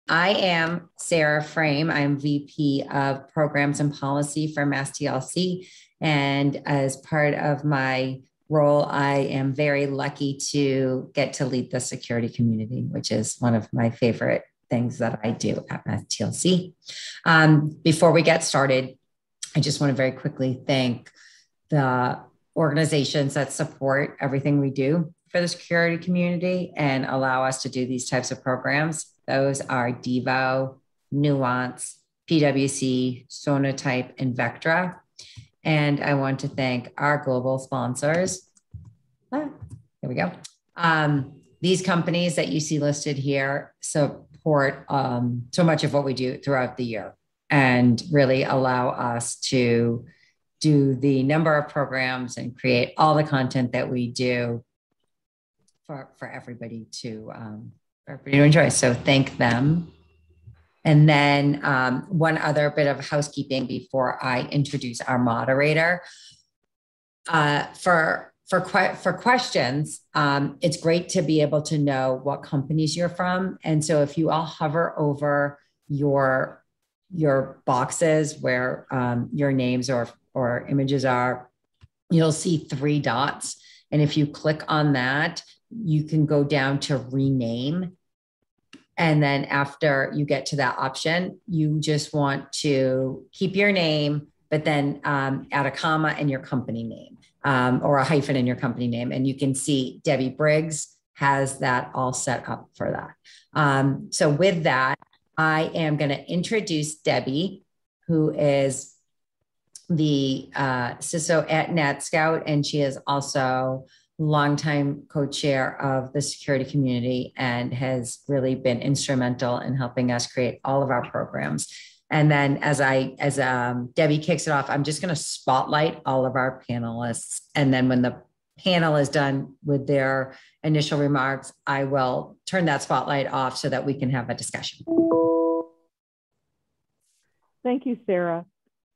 I am Sarah Frame. I'm VP of Programs and Policy for MassTLC. And as part of my role, I am very lucky to get to lead the security community, which is one of my favorite things that I do at MassTLC. Before we get started, I just want to very quickly thank the organizations that support everything we do for the security community and allow us to do these types of programs. Those are Devo, Nuance, PwC, Sonatype, and Vectra. And I want to thank our global sponsors. Here we go. These companies that you see listed here support so much of what we do throughout the year and really allow us to do the number of programs and create all the content that we do for everybody to enjoy. So thank them. And then one other bit of housekeeping before I introduce our moderator. For questions, it's great to be able to know what companies you're from. And so if you all hover over your boxes where your names or images are, you'll see 3 dots. And if you click on that, you can go down to rename. And then after you get to that option, you just want to keep your name, but then add a comma in your company name or a hyphen in your company name. And you can see Debbie Briggs has that all set up for that. So with that, I am going to introduce Debbie, who is the CISO at NetScout, and she is also longtime co-chair of the security community and has really been instrumental in helping us create all of our programs. And then as Debbie kicks it off, I'm just going to spotlight all of our panelists. And then when the panel is done with their initial remarks, I will turn that spotlight off so that we can have a discussion. Thank you, Sarah.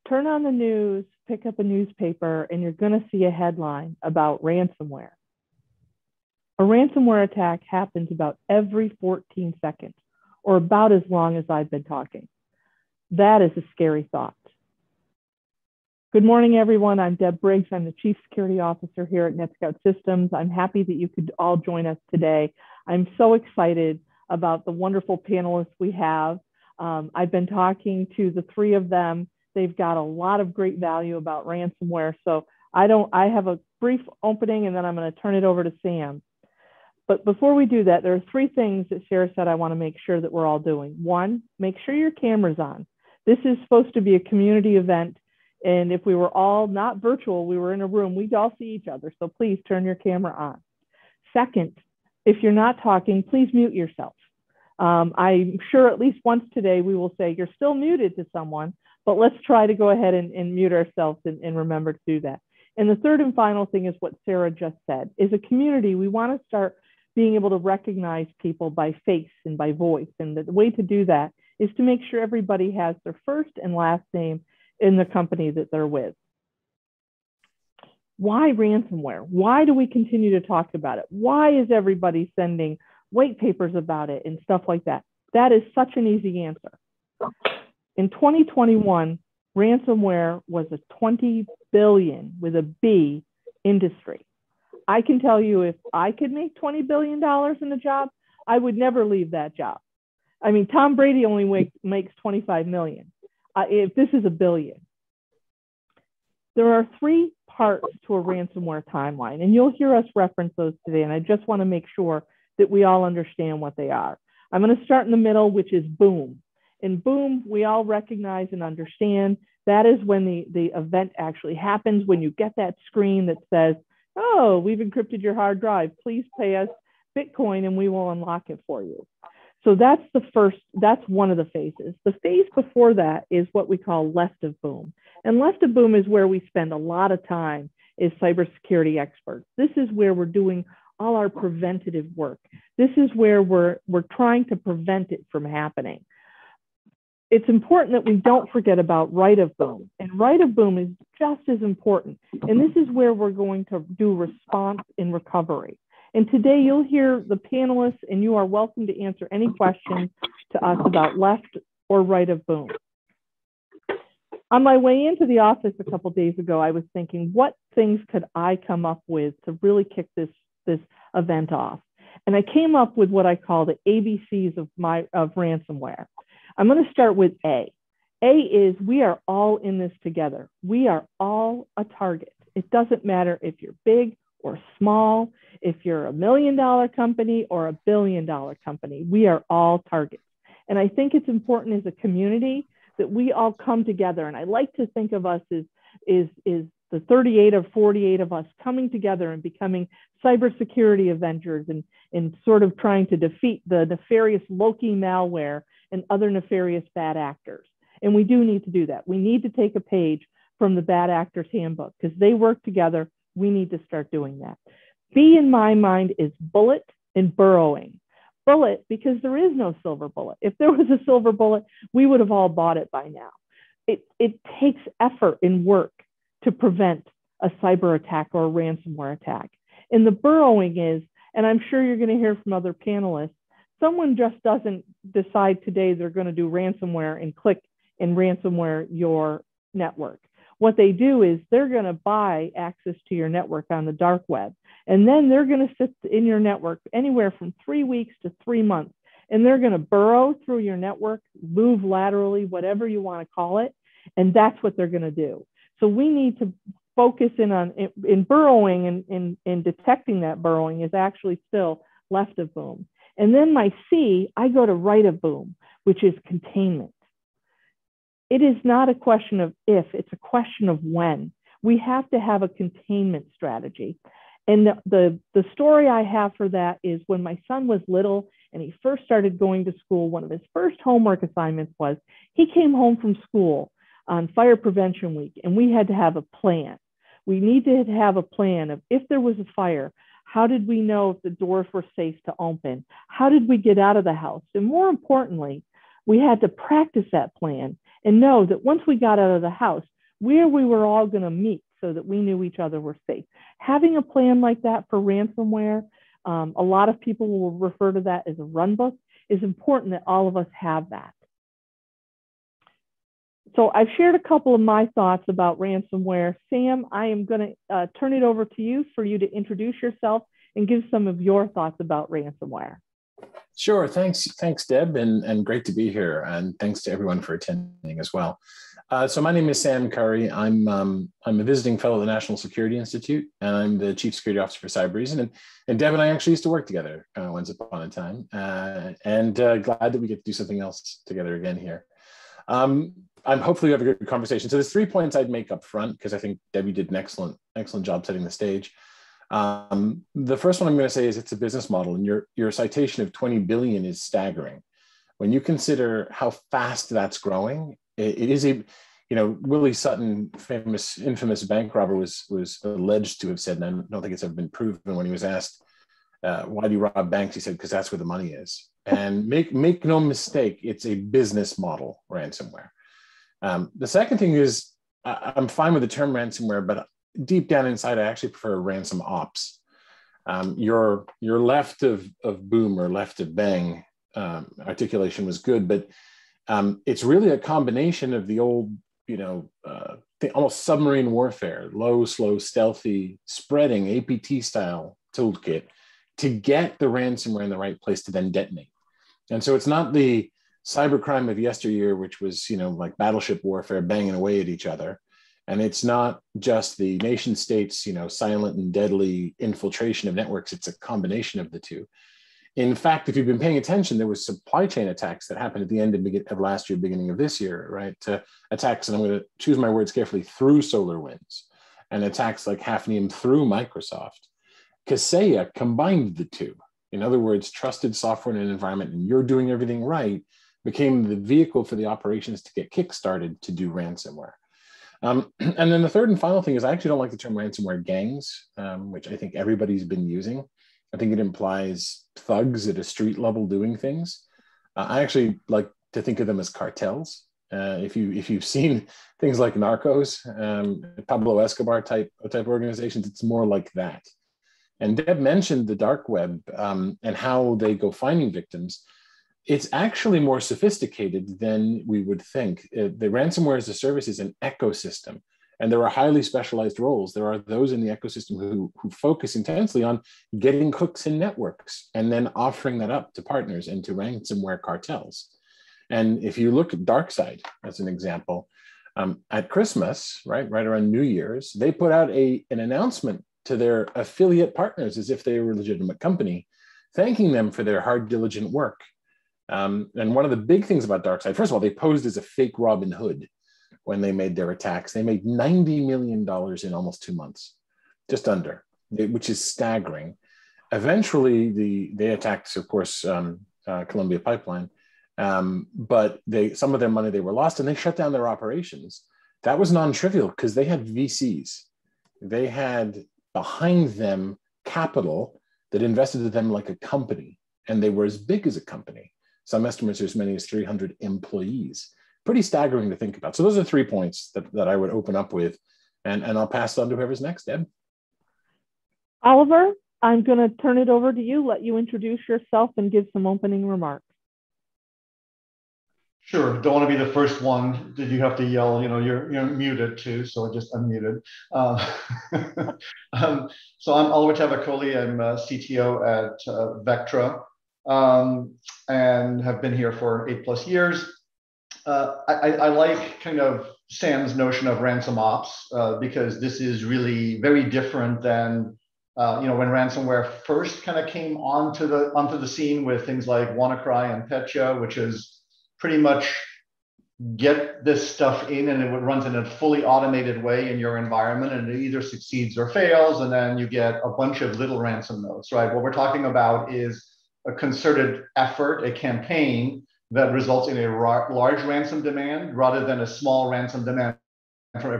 Turn on the news, pick up a newspaper, and you're going to see a headline about ransomware. A ransomware attack happens about every 14 seconds, or about as long as I've been talking. That is a scary thought. Good morning, everyone. I'm Deb Briggs. I'm the Chief Security Officer here at NetScout Systems. I'm happy that you could all join us today. I'm so excited about the wonderful panelists we have. I've been talking to the 3 of them. They've got a lot of great value about ransomware. So I have a brief opening and then I'm going to turn it over to Sam. But before we do that, there are 3 things that Sarah said I want to make sure that we're all doing. 1, make sure your camera's on. This is supposed to be a community event. And if we were all not virtual, we were in a room, we'd all see each other. So please turn your camera on. 2nd, if you're not talking, please mute yourself. I'm sure at least once today we will say you're still muted to someone, but let's try to go ahead and mute ourselves and remember to do that. And the 3rd and final thing is what Sarah just said. As a community, we want to start being able to recognize people by face and by voice. And the way to do that is to make sure everybody has their first and last name in the company that they're with. Why ransomware? Why do we continue to talk about it? Why is everybody sending white papers about it and stuff like that? That is such an easy answer. In 2021, ransomware was a $20 billion with a B industry. I can tell you if I could make $20 billion in a job, I would never leave that job. I mean, Tom Brady only makes 25 million. If this is $1 billion. There are 3 parts to a ransomware timeline, and you'll hear us reference those today. And I just want to make sure that we all understand what they are. I'm going to start in the middle, which is boom. In boom, we all recognize and understand that is when the event actually happens, when you get that screen that says, oh, we've encrypted your hard drive. Please pay us Bitcoin and we will unlock it for you. So that's that's one of the phases. The phase before that is what we call left of boom. And left of boom is where we spend a lot of time as cybersecurity experts. This is where we're doing all our preventative work. This is where we're trying to prevent it from happening. It's important that we don't forget about right of boom. And right of boom is just as important. And this is where we're going to do response and recovery. And today you'll hear the panelists, and you are welcome to answer any questions to us about left or right of boom. On my way into the office a couple of days ago, I was thinking, what things could I come up with to really kick this event off? And I came up with what I call the ABCs of ransomware. I'm going to start with A. A is we are all in this together. We are all a target. It doesn't matter if you're big or small, if you're $1 million company or $1 billion company, we are all targets. And I think it's important as a community that we all come together. And I like to think of us as the 38 or 48 of us coming together and becoming cybersecurity avengers and sort of trying to defeat the nefarious Loki malware and other nefarious bad actors. And we do need to do that. We need to take a page from the bad actors handbook because they work together. We need to start doing that. B in my mind is bullet and burrowing. Bullet, because there is no silver bullet. If there was a silver bullet, we would have all bought it by now. It takes effort and work to prevent a cyber attack or a ransomware attack. And the burrowing is, and I'm sure you're going to hear from other panelists, someone just doesn't decide today they're going to do ransomware and click and ransomware your network. What they do is they're going to buy access to your network on the dark web. And then they're going to sit in your network anywhere from 3 weeks to 3 months. And they're going to burrow through your network, move laterally, whatever you want to call it. And that's what they're going to do. So we need to focus in burrowing and detecting that burrowing is actually still left of boom. And then my C, I go to right of boom, which is containment. It is not a question of if, it's a question of when. We have to have a containment strategy. And the story I have for that is when my son was little and he first started going to school, one of his first homework assignments was he came home from school on Fire Prevention Week, and we had to have a plan. We needed to have a plan of if there was a fire, how did we know if the doors were safe to open? How did we get out of the house? And more importantly, we had to practice that plan and know that once we got out of the house, where we were all going to meet so that we knew each other were safe. Having a plan like that for ransomware, a lot of people will refer to that as a run book, is important that all of us have that. So I've shared a couple of my thoughts about ransomware. Sam, I am going to turn it over to you for you to introduce yourself and give some of your thoughts about ransomware. Sure, thanks, Deb, and great to be here, and thanks to everyone for attending as well. So my name is Sam Curry. I'm a visiting fellow at the National Security Institute, and I'm the Chief Security Officer for Cybereason. And Deb and I actually used to work together once upon a time, and glad that we get to do something else together again here. I'm hopefully we have a good conversation. So there's 3 points I'd make up front because I think Debbie did an excellent job setting the stage. The first one I'm going to say is it's a business model, and your citation of 20 billion is staggering. When you consider how fast that's growing, it is a, Willie Sutton, infamous bank robber, was alleged to have said, and I don't think it's ever been proven, when he was asked, why do you rob banks? He said, because that's where the money is. And make no mistake, it's a business model, ransomware. The second thing is, I'm fine with the term ransomware, but deep down inside, I actually prefer ransom ops. Your left of boom or left of bang articulation was good, but it's really a combination of the old, almost submarine warfare, low, slow, stealthy, spreading APT style toolkit to get the ransomware in the right place to then detonate. And so it's not the cybercrime of yesteryear, which was, like battleship warfare, banging away at each other. And it's not just the nation states, silent and deadly infiltration of networks. It's a combination of the two. In fact, if you've been paying attention, there was supply chain attacks that happened at the end of last year, beginning of this year, right? Attacks, and I'm going to choose my words carefully, through SolarWinds, and attacks like Hafnium through Microsoft. Kaseya combined the two. In other words, trusted software in an environment, and you're doing everything right, became the vehicle for the operations to get kickstarted to do ransomware. And then the third and final thing is I actually don't like the term ransomware gangs, which I think everybody's been using. I think it implies thugs at a street level doing things. I actually like to think of them as cartels. If you've seen things like Narcos, Pablo Escobar type organizations, it's more like that. And Deb mentioned the dark web and how they go finding victims. It's actually more sophisticated than we would think. The ransomware as a service is an ecosystem, and there are highly specialized roles. There are those in the ecosystem who focus intensely on getting hooks in networks and then offering that up to partners and to ransomware cartels. And if you look at DarkSide as an example, at Christmas, right around New Year's, they put out an announcement to their affiliate partners as if they were a legitimate company, thanking them for their hard, diligent work. And one of the big things about DarkSide, first of all, they posed as a fake Robin Hood when they made their attacks. They made $90 million in almost 2 months, just under, which is staggering. Eventually, they attacked, of course, Columbia Pipeline, but some of their money, they were lost, and they shut down their operations. That was non-trivial because they had VCs. They had behind them capital that invested in them like a company, and they were as big as a company. Some estimates are as many as 300 employees. Pretty staggering to think about. So those are 3 points that I would open up with, and I'll pass it on to whoever's next, Deb. Oliver, I'm going to turn it over to you, let you introduce yourself and give some opening remarks. Sure. Don't want to be the first one that you have to yell, you're muted too, so I just unmuted. So I'm Oliver Tavakoli. I'm CTO at Vectra, and have been here for 8+ years. I like kind of Sam's notion of ransom ops because this is really very different than when ransomware first kind of came onto the scene with things like WannaCry and Petya, which is pretty much get this stuff in and it runs in a fully automated way in your environment, and it either succeeds or fails, and then you get a bunch of little ransom notes, right? What we're talking about is a concerted effort, a campaign that results in a large ransom demand rather than a small ransom demand from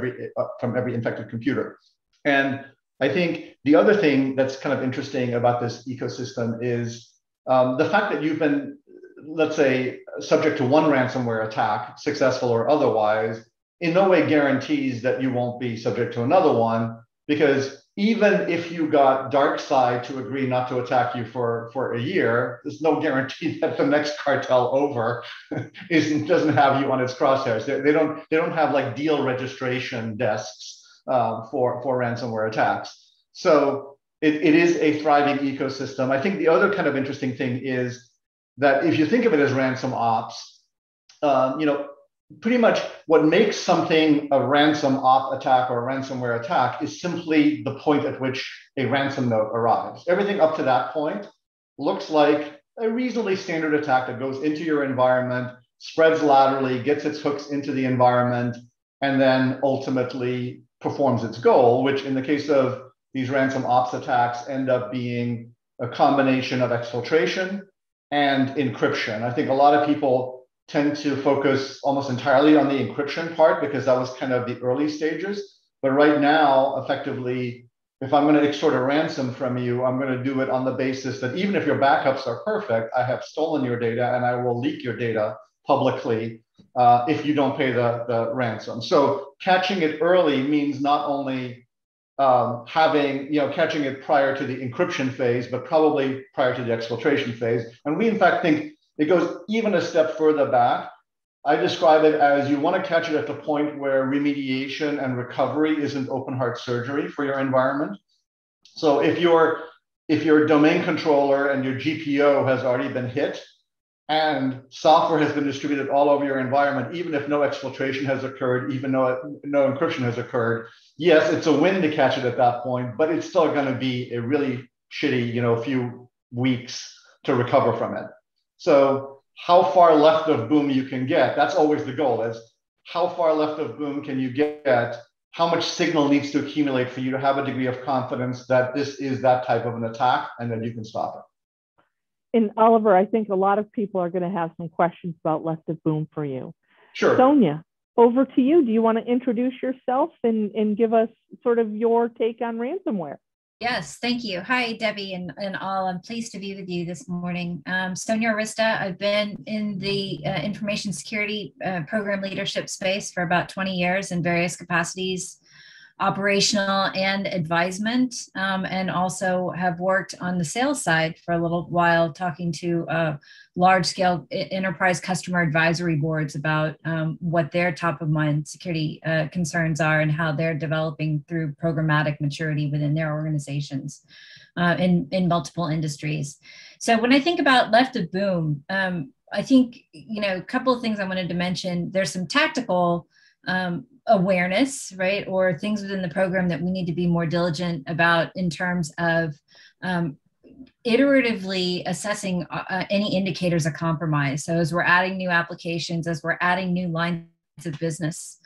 every infected computer. And I think the other thing that's kind of interesting about this ecosystem is the fact that you've been, let's say, subject to one ransomware attack, successful or otherwise, in no way guarantees that you won't be subject to another one, because even if you got DarkSide to agree not to attack you for a year, there's no guarantee that the next cartel over doesn't have you on its crosshairs. They don't have like deal registration desks for ransomware attacks. So it is a thriving ecosystem. I think the other kind of interesting thing is that if you think of it as ransom ops, pretty much what makes something a ransom op attack or a ransomware attack is simply the point at which a ransom note arrives. Everything up to that point looks like a reasonably standard attack that goes into your environment, spreads laterally, gets its hooks into the environment, and then ultimately performs its goal, which in the case of these ransom ops attacks end up being a combination of exfiltration and encryption. I think a lot of people tend to focus almost entirely on the encryption part because that was kind of the early stages. But right now, effectively, if I'm going to extort a ransom from you, I'm going to do it on the basis that even if your backups are perfect, I have stolen your data and I will leak your data publicly if you don't pay the ransom. So catching it early means not only catching it prior to the encryption phase, but probably prior to the exfiltration phase. And we in fact think it goes even a step further back. I describe it as you want to catch it at the point where remediation and recovery isn't open heart surgery for your environment. So if your domain controller and your GPO has already been hit and software has been distributed all over your environment, even if no exfiltration has occurred, even though no encryption has occurred, yes, it's a win to catch it at that point, but it's still going to be a really shitty, few weeks to recover from it. So how far left of boom you can get, that's always the goal, is how far left of boom can you get? How much signal needs to accumulate for you to have a degree of confidence that this is that type of an attack and that you can stop it? And Oliver, I think a lot of people are going to have some questions about left of boom for you. Sure. Sonia, over to you. Do you want to introduce yourself and give us sort of your take on ransomware? Yes, thank you. Hi, Debbie and all. I'm pleased to be with you this morning. Sonia Arista. I've been in the information security program leadership space for about 20 years in various capacities, operational and advisement, and also have worked on the sales side for a little while, talking to large-scale enterprise customer advisory boards about what their top-of-mind security concerns are and how they're developing through programmatic maturity within their organizations in multiple industries. So when I think about left of boom, I think, a couple of things I wanted to mention. There's some tactical awareness, right? Or things within the program that we need to be more diligent about in terms of iteratively assessing any indicators of compromise. So as we're adding new applications, as we're adding new lines of business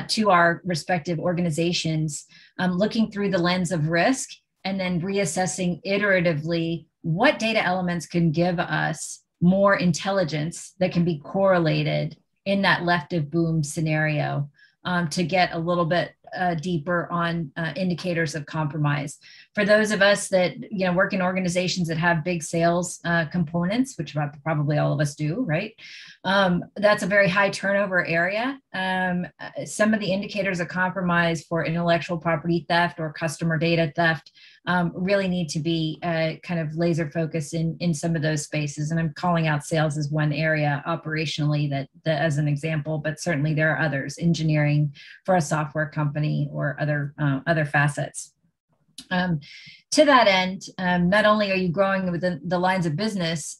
to our respective organizations, looking through the lens of risk and then reassessing iteratively what data elements can give us more intelligence that can be correlated in that left of boom scenario, to get a little bit deeper on indicators of compromise. For those of us that work in organizations that have big sales components, which probably all of us do, right? That's a very high turnover area. Some of the indicators of compromise for intellectual property theft or customer data theft really need to be kind of laser focused in some of those spaces. And I'm calling out sales as one area operationally that as an example, but certainly there are others, engineering for a software company or other facets. To that end, not only are you growing within the lines of business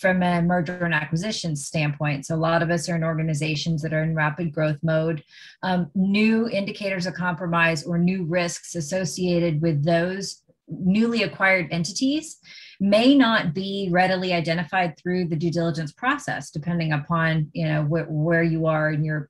from a merger and acquisition standpoint, so a lot of us are in organizations that are in rapid growth mode, new indicators of compromise or new risks associated with those newly acquired entities may not be readily identified through the due diligence process, depending upon where you are in your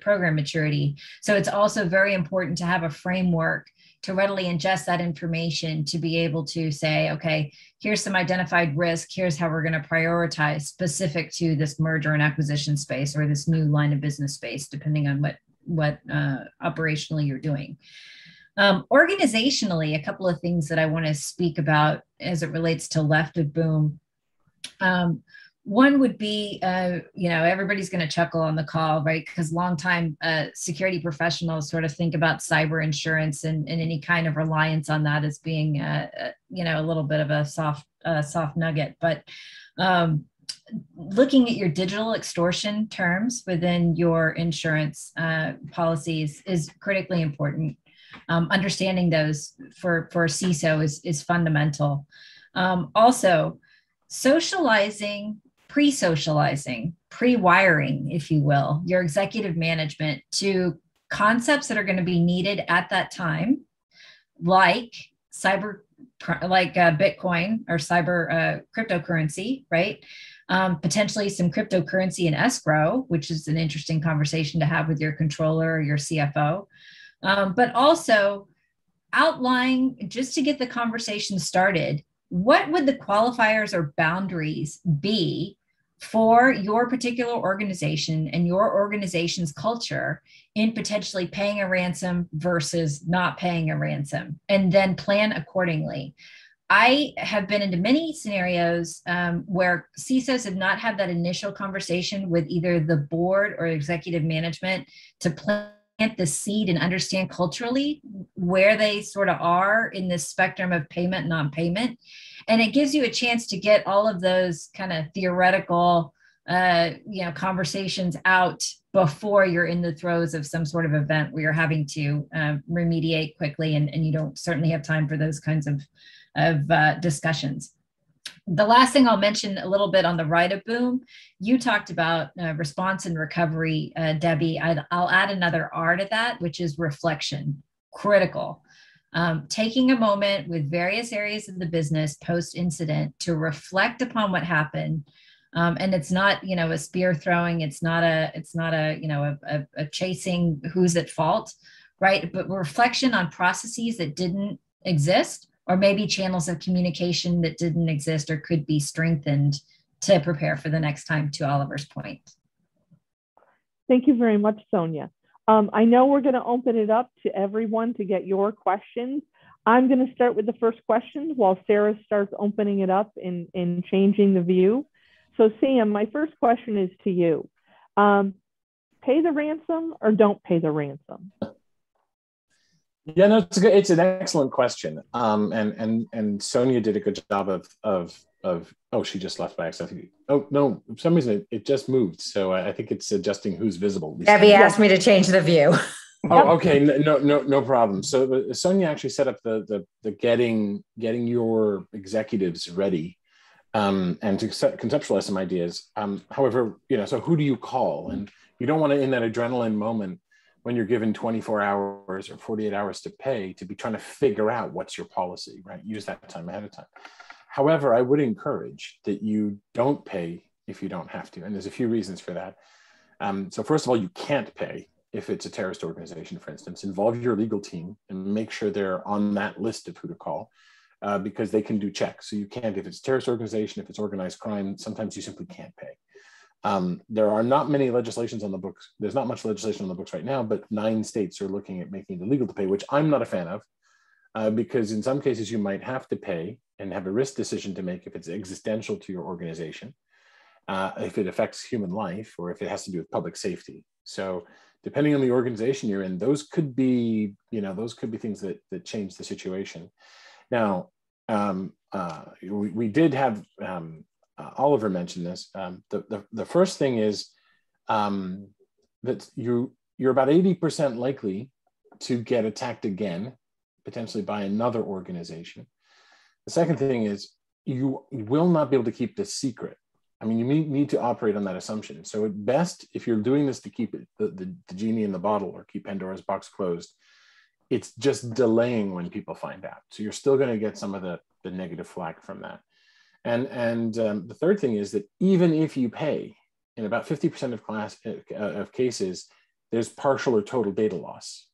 program maturity. So it's also very important to have a framework to readily ingest that information to be able to say, okay, here's some identified risk, here's how we're going to prioritize specific to this merger and acquisition space or this new line of business space, depending on what operationally you're doing. Organizationally, a couple of things that I want to speak about as it relates to left of boom. One would be, everybody's going to chuckle on the call, right? Because longtime security professionals sort of think about cyber insurance and any kind of reliance on that as being, a little bit of a soft nugget. But looking at your digital extortion terms within your insurance policies is critically important. Understanding those for CISO is fundamental. Also, socializing, pre-socializing, pre-wiring, if you will, your executive management to concepts that are going to be needed at that time, like Bitcoin or cyber cryptocurrency, right? Potentially some cryptocurrency in escrow, which is an interesting conversation to have with your controller or your CFO. But also outline, just to get the conversation started, what would the qualifiers or boundaries be for your particular organization and your organization's culture in potentially paying a ransom versus not paying a ransom, and then plan accordingly. I have been into many scenarios where CISOs have not had that initial conversation with either the board or executive management to plant the seed and understand culturally where they sort of are in this spectrum of payment, non-payment. And it gives you a chance to get all of those kind of theoretical, conversations out before you're in the throes of some sort of event where you're having to remediate quickly, and you don't certainly have time for those kinds of discussions. The last thing I'll mention a little bit on the right of boom, you talked about response and recovery, Debbie. I'll add another R to that, which is reflection, critical. Taking a moment with various areas of the business post-incident to reflect upon what happened. And it's not, a spear throwing. It's not a chasing who's at fault, right? But reflection on processes that didn't exist, or maybe channels of communication that didn't exist or could be strengthened to prepare for the next time, to Oliver's point. Thank you very much, Sonia. I know we're going to open it up to everyone to get your questions. I'm going to start with the first question while Sarah starts opening it up and changing the view. So Sam, my first question is to you. Pay the ransom or don't pay the ransom? Yeah, no, it's an excellent question. And Sonia did a good job of oh, she just left by accident. Oh no, for some reason it just moved. So I think it's adjusting who's visible. Debbie asked me to change the view. Oh, okay, no problem. So Sonia actually set up the getting your executives ready, and to conceptualize some ideas. However, so who do you call? And you don't want to, in that adrenaline moment when you're given 24 hours or 48 hours to pay, to be trying to figure out what's your policy, right? Use that time ahead of time. However, I would encourage that you don't pay if you don't have to. And there's a few reasons for that. So first of all, you can't pay if it's a terrorist organization, for instance. Involve your legal team and make sure they're on that list of who to call, because they can do checks. So you can't, if it's a terrorist organization, if it's organized crime, sometimes you simply can't pay. There are not many legislations on the books. There's not much legislation on the books right now, but 9 states are looking at making it illegal to pay, which I'm not a fan of, because in some cases you might have to pay and have a risk decision to make if it's existential to your organization, if it affects human life, or if it has to do with public safety. So depending on the organization you're in, those could be things that change the situation. Now, we did have Oliver mentioned this. The first thing is that you're about 80% likely to get attacked again, potentially by another organization. The second thing is you will not be able to keep this secret. I mean, you need to operate on that assumption. So at best, if you're doing this to keep the genie in the bottle or keep Pandora's box closed, it's just delaying when people find out. So you're still going to get some of the negative flack from that. And the third thing is that even if you pay, in about 50% of cases, there's partial or total data loss,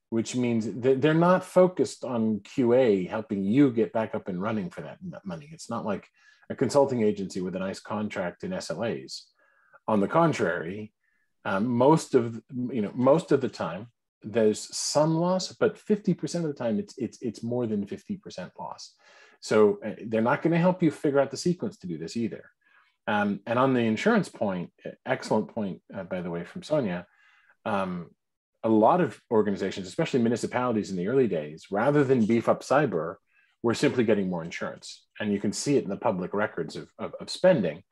which means that they're not focused on QA helping you get back up and running for that money. It's not like a consulting agency with a nice contract and SLAs. On the contrary, most of the time there's some loss, but 50% of the time it's more than 50% loss. So they're not going to help you figure out the sequence to do this either. And on the insurance point, excellent point, by the way, from Sonia, a lot of organizations, especially municipalities in the early days, rather than beef up cyber, were simply getting more insurance. And you can see it in the public records of spending.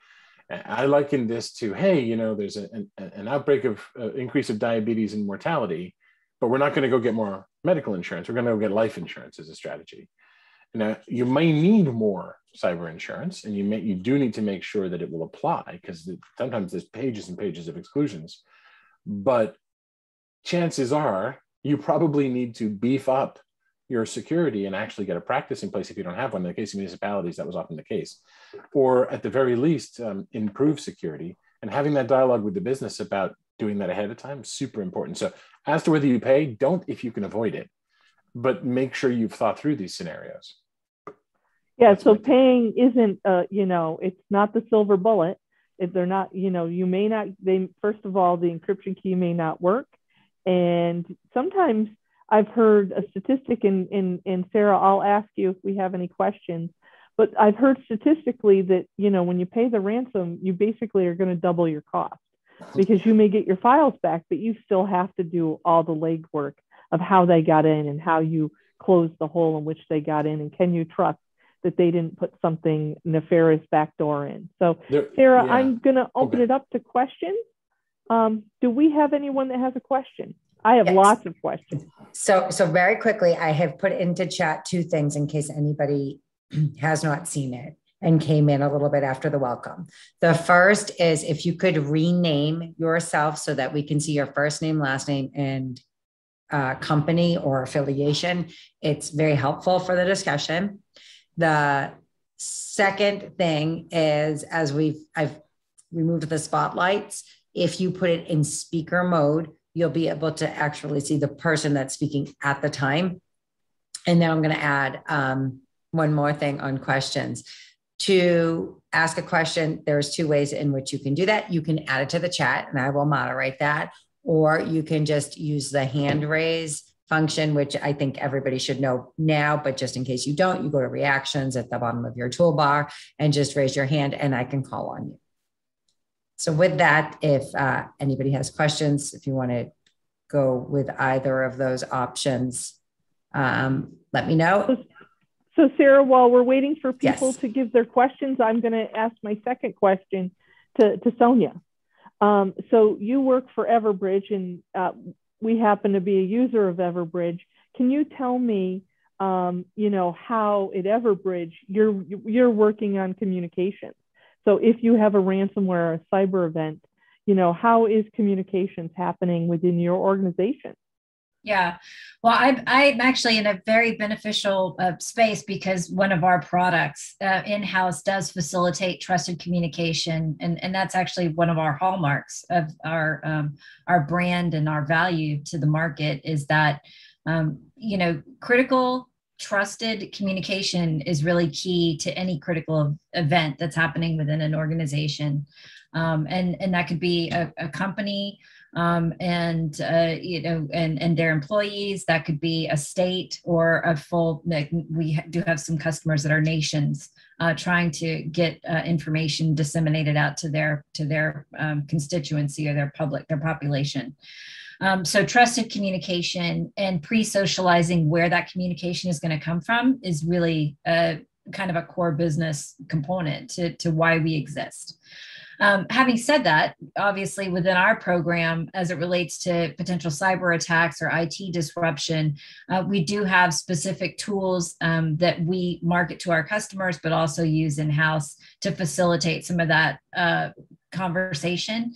I liken this to, hey, there's an outbreak of increase of diabetes and mortality, but we're not going to go get more medical insurance. We're going to go get life insurance as a strategy. Now, you may need more cyber insurance, and you do need to make sure that it will apply, because sometimes there's pages and pages of exclusions. But chances are you probably need to beef up your security and actually get a practice in place if you don't have one. In the case of municipalities, that was often the case. Or at the very least, improve security. And having that dialogue with the business about doing that ahead of time is super important. So as to whether you pay, don't if you can avoid it, but make sure you've thought through these scenarios. Yeah, so paying isn't, it's not the silver bullet. If they're not, you may not, first of all, the encryption key may not work. And sometimes I've heard a statistic, and Sarah, I'll ask you if we have any questions, but I've heard statistically that, when you pay the ransom, you basically are going to double your cost, because you may get your files back, but you still have to do all the legwork of how they got in and how you closed the hole in which they got in, and can you trust that they didn't put something nefarious backdoor in. So Sarah, yeah. I'm going to open it up to questions. Do we have anyone that has a question? I have lots of questions. So very quickly, I have put into chat 2 things in case anybody has not seen it and came in a little bit after the welcome. The first is if you could rename yourself so that we can see your first name, last name, and company or affiliation. It's very helpful for the discussion. The second thing is, as I've removed the spotlights, if you put it in speaker mode, you'll be able to actually see the person that's speaking at the time. And then I'm going to add one more thing on questions. To ask a question, there's 2 ways in which you can do that. You can add it to the chat and I will moderate that, or you can just use the hand raise function, which I think everybody should know now, but just in case you don't, you go to reactions at the bottom of your toolbar and just raise your hand and I can call on you. So with that, if anybody has questions, if you want to go with either of those options, let me know. So Sarah, while we're waiting for people Yes. to give their questions, I'm going to ask my second question to Sonia. So you work for Everbridge, and we happen to be a user of Everbridge. Can you tell me, how at Everbridge you're working on communications? So if you have a ransomware or a cyber event, how is communications happening within your organization? Yeah, well, I'm actually in a very beneficial space because one of our products in-house does facilitate trusted communication, and that's actually one of our hallmarks of our brand and our value to the market is that critical trusted communication is really key to any critical event that's happening within an organization, and that could be a company. And their employees, that could be a state or a full, we do have some customers that are nations trying to get information disseminated out to their constituency or their population. So trusted communication and pre-socializing where that communication is going to come from is really kind of a core business component to why we exist. Having said that, obviously within our program, as it relates to potential cyber attacks or IT disruption, we do have specific tools that we market to our customers, but also use in-house to facilitate some of that conversation.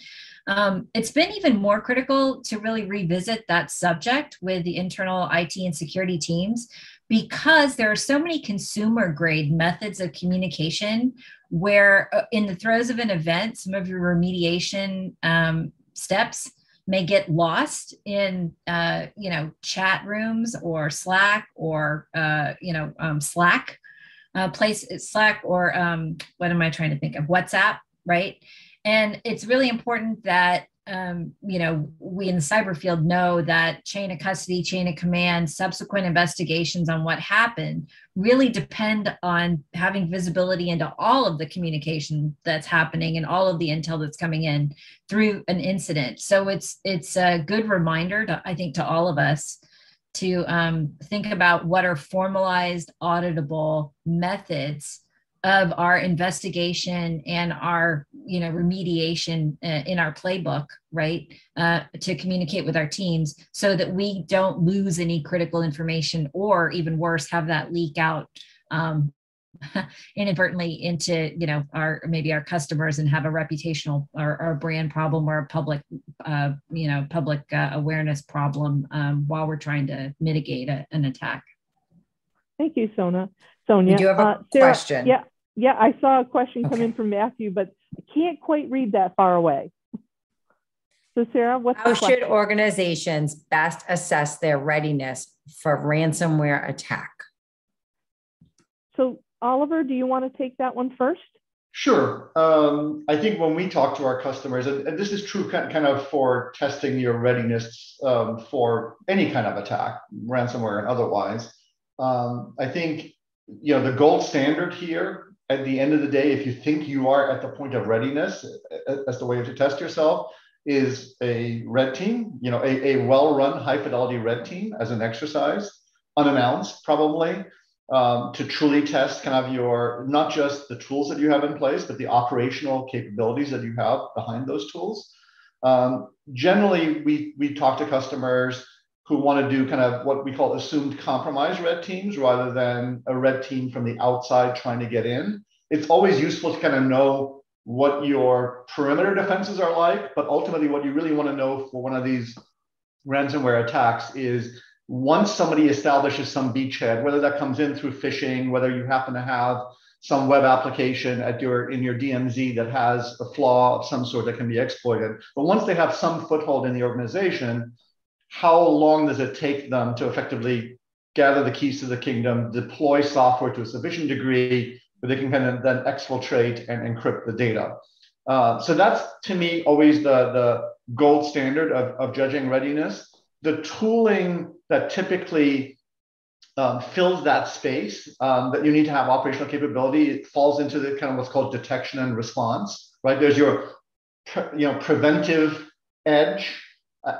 It's been even more critical to really revisit that subject with the internal IT and security teams, because there are so many consumer grade methods of communication where in the throes of an event, some of your remediation steps may get lost in, chat rooms or Slack or, Slack, Slack or what am I trying to think of? WhatsApp, right? And it's really important that we in the cyber field know that chain of custody, chain of command, subsequent investigations on what happened really depend on having visibility into all of the communication that's happening and all of the intel that's coming in through an incident. So it's a good reminder, I think, to all of us to think about what are formalized, auditable methods of our investigation and our remediation in our playbook, right, to communicate with our teams so that we don't lose any critical information, or even worse, have that leak out inadvertently into our customers and have a reputational or brand problem or a public awareness problem while we're trying to mitigate an attack. Thank you, Sonia. We do have a Sarah, question. Yeah, I saw a question come in from Matthew, but I can't quite read that far away. So Sarah, what's the question? How should organizations best assess their readiness for ransomware attack? So Oliver, do you want to take that one first? Sure. I think when we talk to our customers, and this is true kind of for testing your readiness for any kind of attack, ransomware and otherwise, I think the gold standard here, at the end of the day, if you think you are at the point of readiness as the way to test yourself, is a red team, a well-run, high-fidelity red team as an exercise, unannounced probably, to truly test kind of your, not just the tools that you have in place, but the operational capabilities that you have behind those tools. Generally, we talk to customers who want to do kind of what we call assumed compromise red teams rather than a red team from the outside trying to get in. It's always useful to kind of know what your perimeter defenses are like, but ultimately what you really want to know for one of these ransomware attacks is once somebody establishes some beachhead, whether that comes in through phishing, whether you happen to have some web application in your DMZ that has a flaw of some sort that can be exploited. But once they have some foothold in the organization, how long does it take them to effectively gather the keys to the kingdom, deploy software to a sufficient degree where they can kind of then exfiltrate and encrypt the data? So that's, to me, always the gold standard of judging readiness. The tooling that typically fills that space that you need to have operational capability, it falls into the kind of what's called detection and response, right? There's your preventive edge,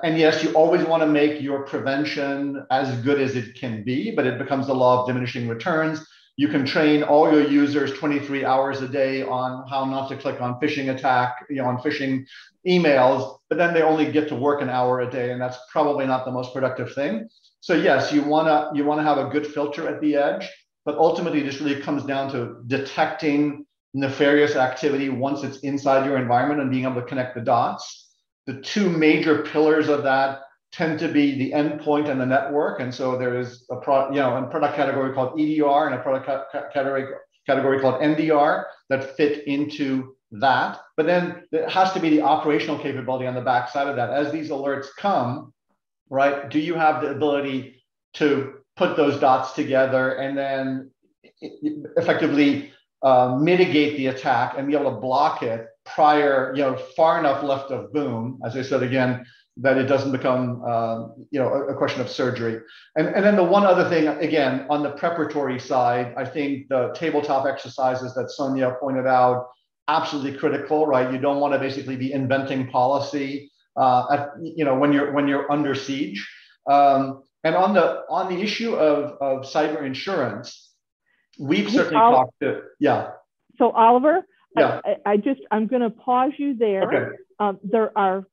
And yes, you always want to make your prevention as good as it can be, but it becomes the law of diminishing returns. You can train all your users 23 hours a day on how not to click on phishing attack, on phishing emails, but then they only get to work an hour a day, and that's probably not the most productive thing. So yes, you wanna have a good filter at the edge, but ultimately this really comes down to detecting nefarious activity once it's inside your environment and being able to connect the dots. The two major pillars of that tend to be the endpoint and the network. And so there is a product category called EDR and a product category called NDR that fit into that. But then there has to be the operational capability on the backside of that. As these alerts come, right, do you have the ability to put those dots together and then effectively mitigate the attack and be able to block it prior, far enough left of boom, as I said again, that it doesn't become, a question of surgery. And then the one other thing, again, on the preparatory side, I think the tabletop exercises that Sonia pointed out, absolutely critical, right? You don't want to basically be inventing policy, when you're under siege. And on the issue of cyber insurance, we've certainly talked to, yeah. So Oliver, yeah. I'm going to pause you there. Okay.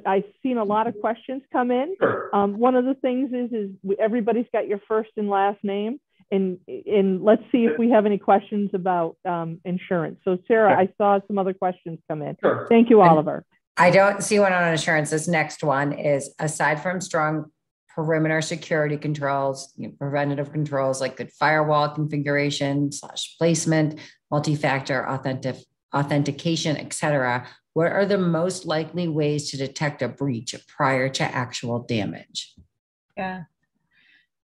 I've seen a lot of questions come in. Sure. One of the things is everybody's got your first and last name, and let's see if we have any questions about insurance. So Sarah, okay. I saw some other questions come in. Sure. Thank you, Oliver. I don't see one on insurance. This next one is, aside from strong perimeter security controls, preventative controls like good firewall configuration / placement, multi-factor authentication, et cetera, what are the most likely ways to detect a breach prior to actual damage? Yeah.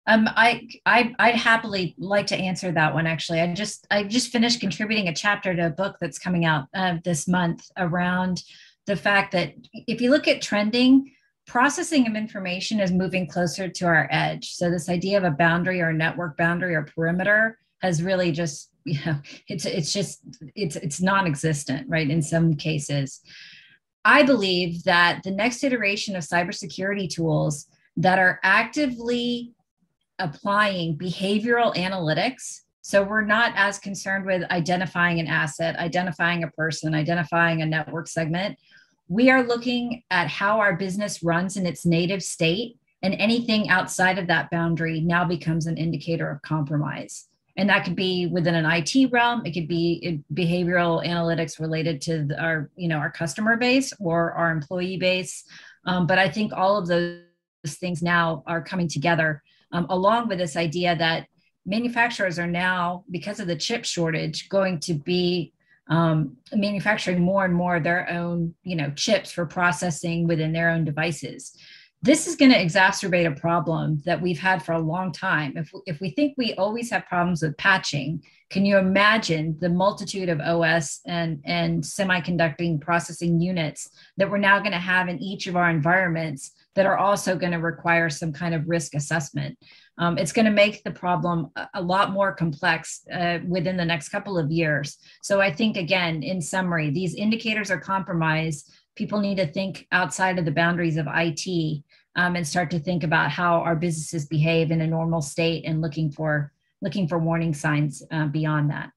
I'd happily like to answer that one. Actually, I just finished contributing a chapter to a book that's coming out this month around the fact that if you look at trending, processing of information is moving closer to our edge. So this idea of a boundary or a network boundary or perimeter has really just, it's non-existent, right? In some cases. I believe that the next iteration of cybersecurity tools that are actively applying behavioral analytics. So we're not as concerned with identifying an asset, identifying a person, identifying a network segment. We are looking at how our business runs in its native state, and anything outside of that boundary now becomes an indicator of compromise. And that could be within an IT realm. It could be behavioral analytics related to our customer base or our employee base. But I think all of those things now are coming together, along with this idea that manufacturers are now, because of the chip shortage, going to be manufacturing more and more of their own, chips for processing within their own devices. This is going to exacerbate a problem that we've had for a long time. If we think we always have problems with patching, can you imagine the multitude of OS and semiconducting processing units that we're now going to have in each of our environments that are also going to require some kind of risk assessment? It's going to make the problem a lot more complex within the next couple of years. So I think, again, in summary, these indicators are compromised. People need to think outside of the boundaries of IT and start to think about how our businesses behave in a normal state and looking for warning signs beyond that.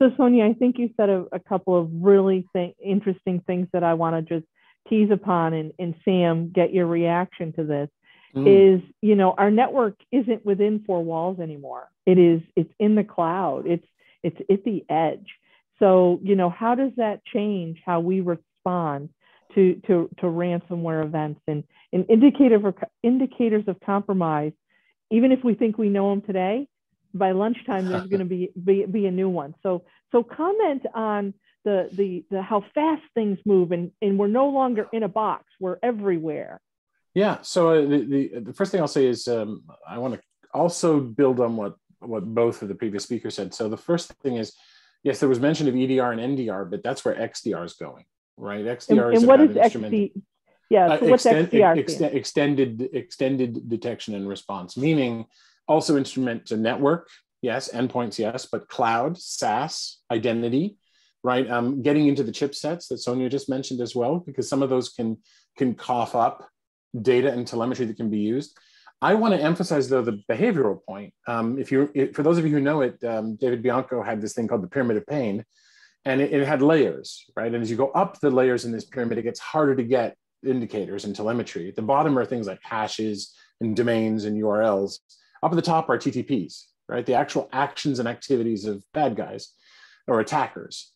So Sonia, I think you said a couple of really interesting things that I want to just tease upon, and Sam, get your reaction to this. Is, our network isn't within four walls anymore. It's in the cloud. It's at the edge. So, how does that change how we respond to ransomware events and indicators of compromise? Even if we think we know them today, by lunchtime there's going to be a new one. So comment on the how fast things move, and we're no longer in a box. We're everywhere. Yeah. So the first thing I'll say is I want to also build on what both of the previous speakers said. So the first thing is, yes, there was mention of EDR and NDR, but that's where XDR is going, right? XDR is what is XD? Yeah. So what's XDR? Extended detection and response, meaning also instrument to network, yes, endpoints, yes, but cloud, SaaS, identity, right? Getting into the chipsets that Sonia just mentioned as well, because some of those can cough up data and telemetry that can be used. I want to emphasize, though, the behavioral point. For those of you who know it, David Bianco had this thing called the pyramid of pain, and it had layers, right? And as you go up the layers in this pyramid, it gets harder to get indicators and telemetry. At the bottom are things like hashes and domains and URLs. Up at the top are TTPs, right? The actual actions and activities of bad guys or attackers.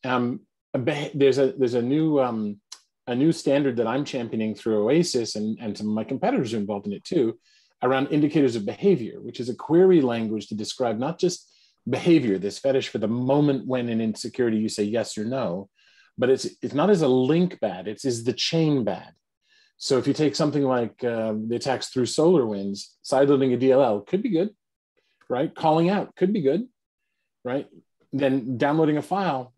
There's a new standard that I'm championing through Oasis, and some of my competitors are involved in it too, around indicators of behavior, which is a query language to describe not just behavior, this fetish for the moment when in insecurity you say yes or no, but it's not as a link bad, it's is the chain bad. So if you take something like the attacks through SolarWinds, sideloading a DLL could be good, right? Calling out could be good, right? Then downloading a file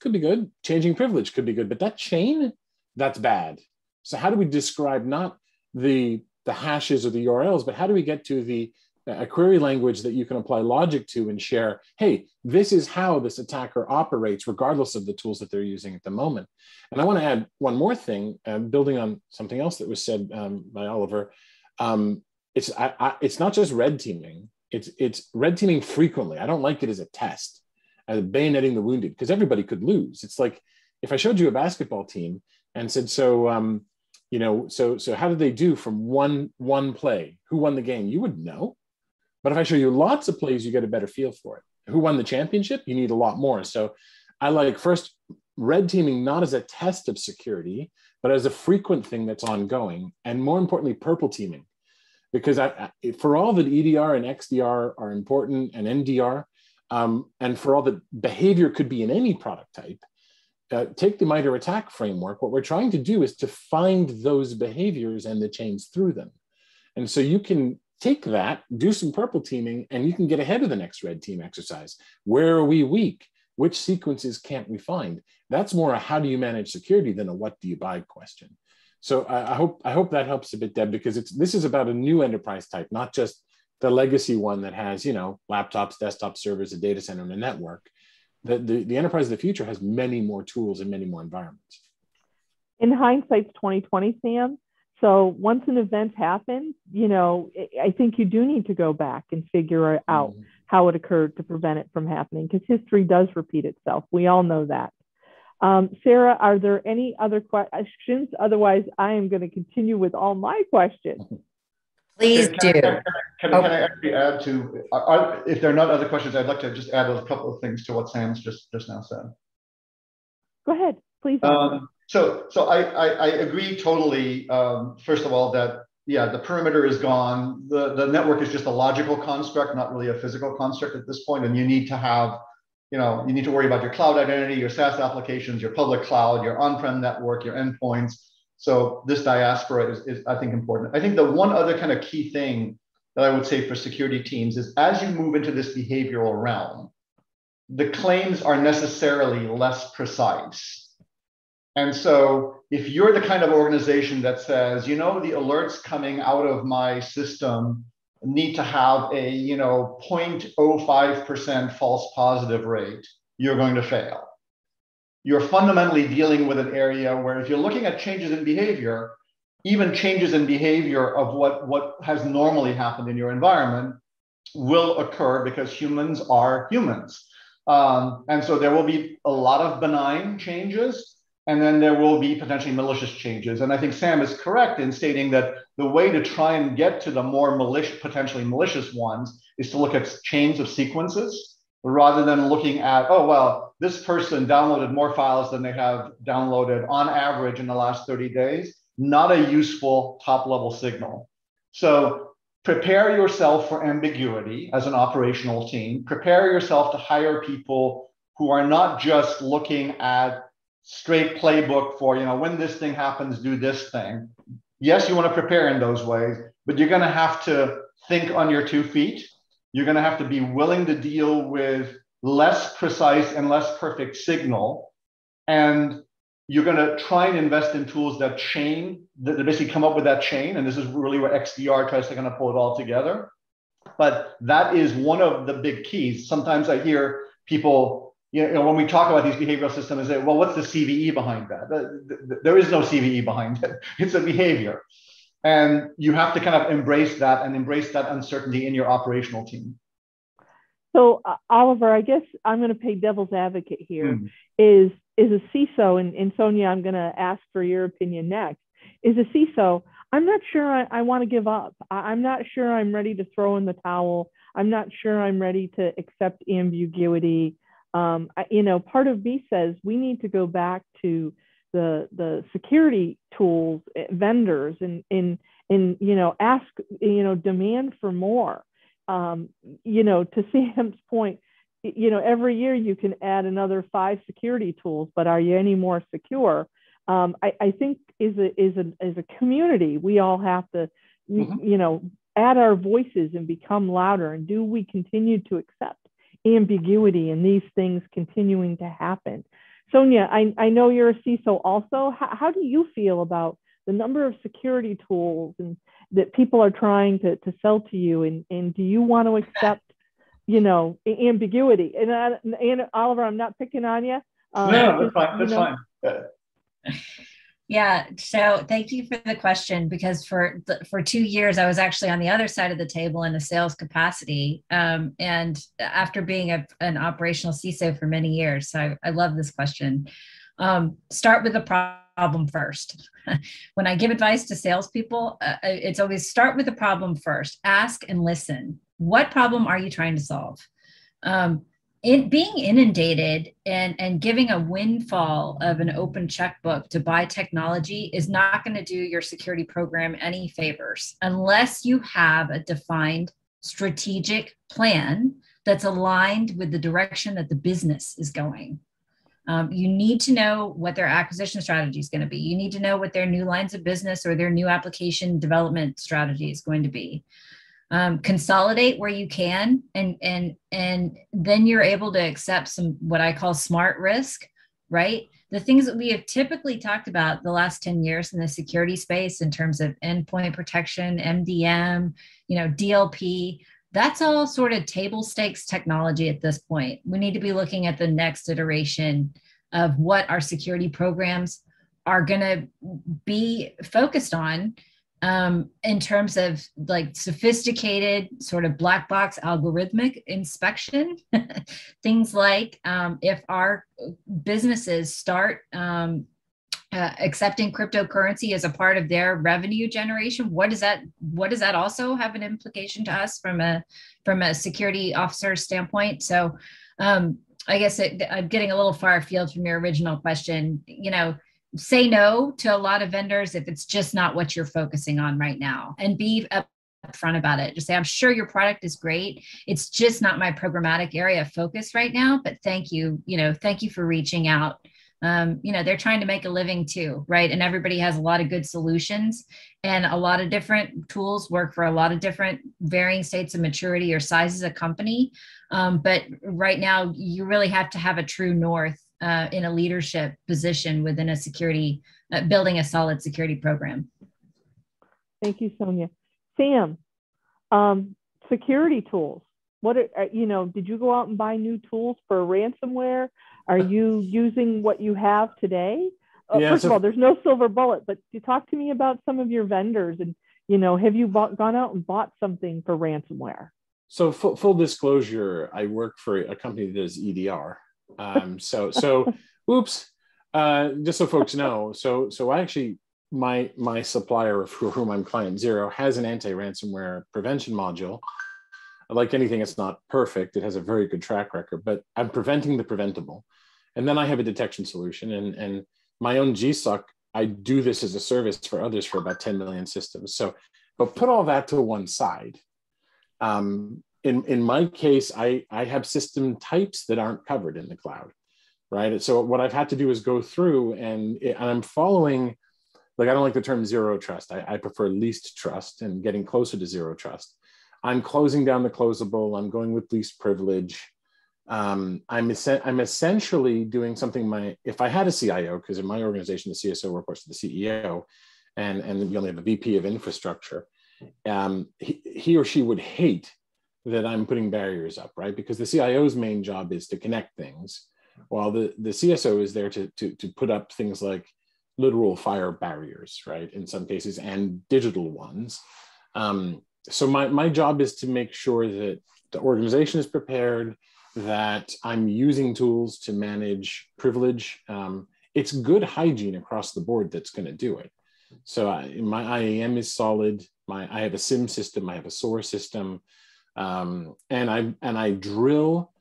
could be good. Changing privilege could be good, but that chain, that's bad. So how do we describe not the hashes or the URLs, but how do we get to a query language that you can apply logic to and share, hey, this is how this attacker operates regardless of the tools that they're using at the moment. And I want to add one more thing, building on something else that was said by Oliver. It's not just red teaming, it's red teaming frequently. I don't like it as a test, as bayoneting the wounded, because everybody could lose. It's like if I showed you a basketball team and said, so how did they do from one play? Who won the game? You would know. But if I show you lots of plays, you get a better feel for it. Who won the championship? You need a lot more. So I like first red teaming not as a test of security, but as a frequent thing that's ongoing. And more importantly, purple teaming. Because for all that EDR and XDR are important and NDR, and for all that behavior could be in any product type, take the MITRE ATT&CK framework. What we're trying to do is to find those behaviors and the chains through them. And so you can take that, do some purple teaming, and you can get ahead of the next red team exercise. Where are we weak? Which sequences can't we find? That's more a how do you manage security than a what do you buy question. So I hope that helps a bit, Deb, because this is about a new enterprise type, not just the legacy one that has, laptops, desktop servers, a data center, and a network. The enterprise of the future has many more tools and many more environments. In hindsight's 2020, Sam. So once an event happens, I think you do need to go back and figure out how it occurred to prevent it from happening, because history does repeat itself. We all know that. Sarah, are there any other questions? Otherwise, I am going to continue with all my questions. Please do. Can I actually add to, if there are not other questions, I'd like to just add a couple of things to what Sam's just now said. Go ahead, please. So I agree totally. First of all, that the perimeter is gone. The network is just a logical construct, not really a physical construct at this point. And you need to have, you need to worry about your cloud identity, your SaaS applications, your public cloud, your on-prem network, your endpoints. So this diaspora is I think important. I think the one other kind of key thing that I would say for security teams is as you move into this behavioral realm, the claims are necessarily less precise. And so if you're the kind of organization that says, the alerts coming out of my system need to have a, 0.05% false positive rate, you're going to fail. You're fundamentally dealing with an area where if you're looking at changes in behavior, even changes in behavior of what has normally happened in your environment will occur because humans are humans. And so there will be a lot of benign changes, and then there will be potentially malicious changes. And I think Sam is correct in stating that the way to try and get to the more potentially malicious ones is to look at chains of sequences rather than looking at, oh, well, this person downloaded more files than they have downloaded on average in the last 30 days. Not a useful top-level signal. So prepare yourself for ambiguity as an operational team. Prepare yourself to hire people who are not just looking at straight playbook for, when this thing happens, do this thing. Yes, you want to prepare in those ways, but you're going to have to think on your 2 feet. You're going to have to be willing to deal with less precise and less perfect signal. And you're going to try and invest in tools that basically come up with that chain. And this is really where XDR tries to kind of pull it all together. But that is one of the big keys. Sometimes I hear people, when we talk about these behavioral systems, say, well, what's the CVE behind that? There is no CVE behind it. It's a behavior. And you have to kind of embrace that and embrace that uncertainty in your operational team. So Oliver, I guess I'm going to play devil's advocate here. Is a CISO, and Sonia, I'm going to ask for your opinion next. Is a CISO, I'm not sure I want to give up. I'm not sure I'm ready to throw in the towel. I'm not sure I'm ready to accept ambiguity. Part of me says we need to go back to the security tools, vendors, and ask, demand for more. To Sam's point, every year you can add another 5 security tools, but are you any more secure? I think as a community, we all have to, add our voices and become louder. And do we continue to accept ambiguity and these things continuing to happen? Sonia, I know you're a CISO also. How do you feel about the number of security tools and that people are trying to sell to you? And do you want to accept, ambiguity? And Oliver, I'm not picking on you. No, that's fine. That's fine. Yeah. So thank you for the question, because for 2 years, I was actually on the other side of the table in a sales capacity. And after being an operational CISO for many years, so I love this question. Start with the problem first. When I give advice to salespeople, it's always start with the problem first. Ask and listen. What problem are you trying to solve? Being inundated and giving a windfall of an open checkbook to buy technology is not going to do your security program any favors unless you have a defined strategic plan that's aligned with the direction that the business is going. You need to know what their acquisition strategy is going to be. You need to know what their new lines of business or their new application development strategy is going to be. Consolidate where you can, and then you're able to accept some what I call smart risk, right? The things that we have typically talked about the last 10 years in the security space in terms of endpoint protection, MDM, DLP, that's all sort of table stakes technology at this point. We need to be looking at the next iteration of what our security programs are going to be focused on. In terms of like sophisticated sort of black box algorithmic inspection, things like if our businesses start accepting cryptocurrency as a part of their revenue generation, what does that also have an implication to us from a security officer standpoint? So I guess I'm getting a little far afield from your original question. Say no to a lot of vendors if it's just not what you're focusing on right now, and be upfront about it. Just say, I'm sure your product is great. It's just not my programmatic area of focus right now, but thank you for reaching out. They're trying to make a living too, right? And everybody has a lot of good solutions, and a lot of different tools work for a lot of different varying states of maturity or sizes of company. But right now you really have to have a true north in a leadership position within a security, building a solid security program. Thank you, Sonia. Sam, security tools. Did you go out and buy new tools for ransomware? Are you using what you have today? First of all, there's no silver bullet, but you talk to me about some of your vendors, and have you gone out and bought something for ransomware? So full disclosure, I work for a company that does EDR. Oops. Just so folks know, so I actually, my supplier for whom I'm client zero has an anti-ransomware prevention module. Like anything, it's not perfect. It has a very good track record, but I'm preventing the preventable. And then I have a detection solution, and my own GSOC, I do this as a service for others for about 10 million systems. So, but put all that to one side. In my case, I have system types that aren't covered in the cloud, right? So what I've had to do is go through and I'm following, like, I don't like the term zero trust. I prefer least trust and getting closer to zero trust. I'm closing down the closable. I'm going with least privilege. I'm essentially doing something if I had a CIO, because in my organization, the CISO reports to the CEO, and you only have a VP of infrastructure, he or she would hate that I'm putting barriers up, right? Because the CIO's main job is to connect things, while the CSO is there to put up things like literal fire barriers, right? In some cases, and digital ones. So my job is to make sure that the organization is prepared, that I'm using tools to manage privilege. It's good hygiene across the board that's going to do it. So my IAM is solid. I have a SIM system. I have a SOAR system, and I drill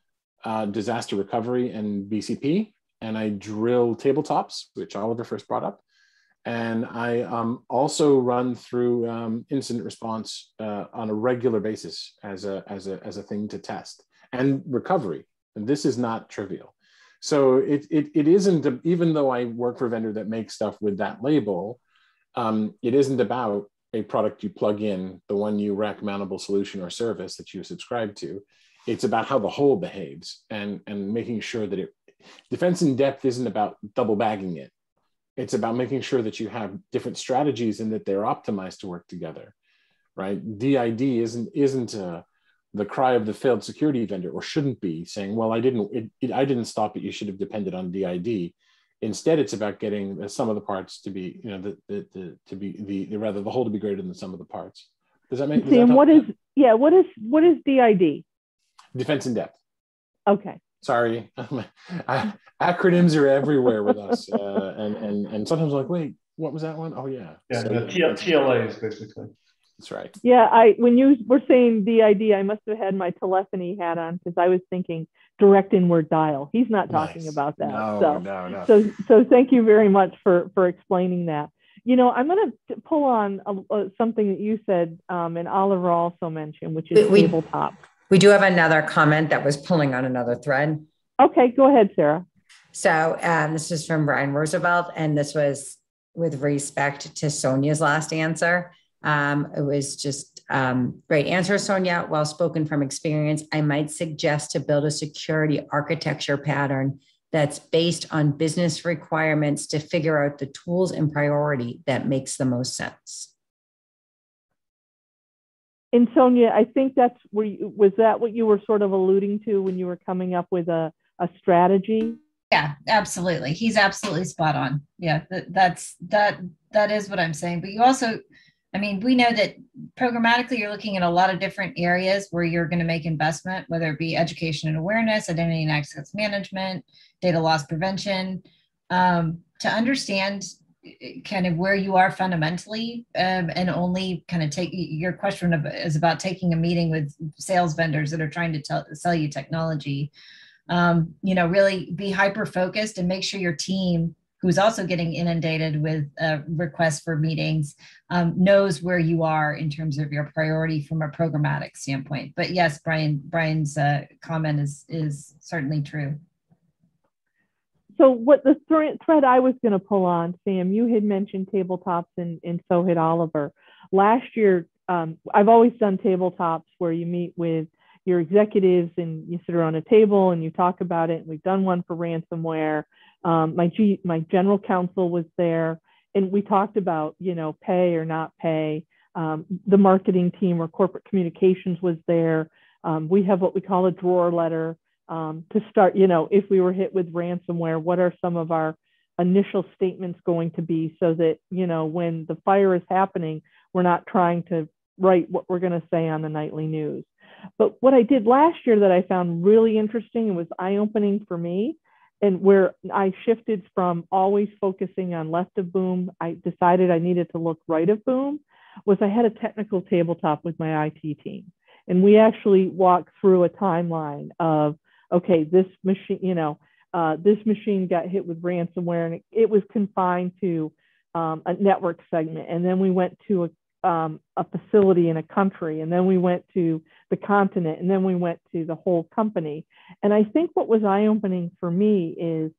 disaster recovery and BCP, and I drill tabletops, which Oliver first brought up, and I also run through incident response on a regular basis as a thing to test, and recovery. And this is not trivial. So it isn't, even though I work for a vendor that makes stuff with that label, it isn't about a product you plug in, the one you rack mountable solution or service that you subscribe to. It's about how the whole behaves, and making sure that defense in depth isn't about double bagging it. It's about making sure that you have different strategies and that they're optimized to work together, right? DID isn't the cry of the failed security vendor, or shouldn't be, saying, well, I didn't stop it, you should have depended on DID. Instead, it's about getting the sum of the parts to be, the whole to be greater than the sum of the parts. Does that make sense? Sam, what is DID? Defense in depth. Okay. Sorry, acronyms are everywhere with us, and sometimes I'm like, wait, what was that one? Oh yeah. Yeah, so, TLAs basically. That's right. Yeah, when you were saying DID, I must have had my telephony hat on, because I was thinking direct inward dial. He's not talking about that. No. So thank you very much for explaining that. I'm going to pull on something that you said, and Oliver also mentioned, which is tabletop. We do have another comment that was pulling on another thread. Okay, go ahead, Sarah. So this is from Brian Roosevelt, and this was with respect to Sonia's last answer. It was just great answer, Sonia. Well spoken from experience. I might suggest to build a security architecture pattern that's based on business requirements to figure out the tools and priority that makes the most sense. And Sonia, I think that's was that what you were sort of alluding to when you were coming up with a strategy? Yeah, absolutely. He's absolutely spot on. Yeah, that is what I'm saying. But you also, we know that programmatically you're looking at a lot of different areas where you're going to make investment, whether it be education and awareness, identity and access management, data loss prevention, to understand kind of where you are fundamentally, and only kind of take your question is about taking a meeting with sales vendors that are trying to sell you technology. Really be hyper focused and make sure your team, who's also getting inundated with requests for meetings, knows where you are in terms of your priority from a programmatic standpoint. But yes, Brian's comment is certainly true. So what the thread I was going to pull on, Sam, you had mentioned tabletops, and so had Oliver. Last year, I've always done tabletops where you meet with your executives and you sit around a table and you talk about it. And we've done one for ransomware. My general counsel was there, and we talked about, pay or not pay. The marketing team or corporate communications was there. We have what we call a drawer letter. To start, if we were hit with ransomware, what are some of our initial statements going to be, so that, when the fire is happening, we're not trying to write what we're going to say on the nightly news. But what I did last year that I found really interesting and was eye-opening for me, and where I shifted from always focusing on left of boom, I decided I needed to look right of boom, was I had a technical tabletop with my IT team. And we actually walked through a timeline of, okay, this machine, this machine got hit with ransomware, and it was confined to a network segment. And then we went to a facility in a country, and then we went to the continent, and then we went to the whole company. And I think what was eye-opening for me is,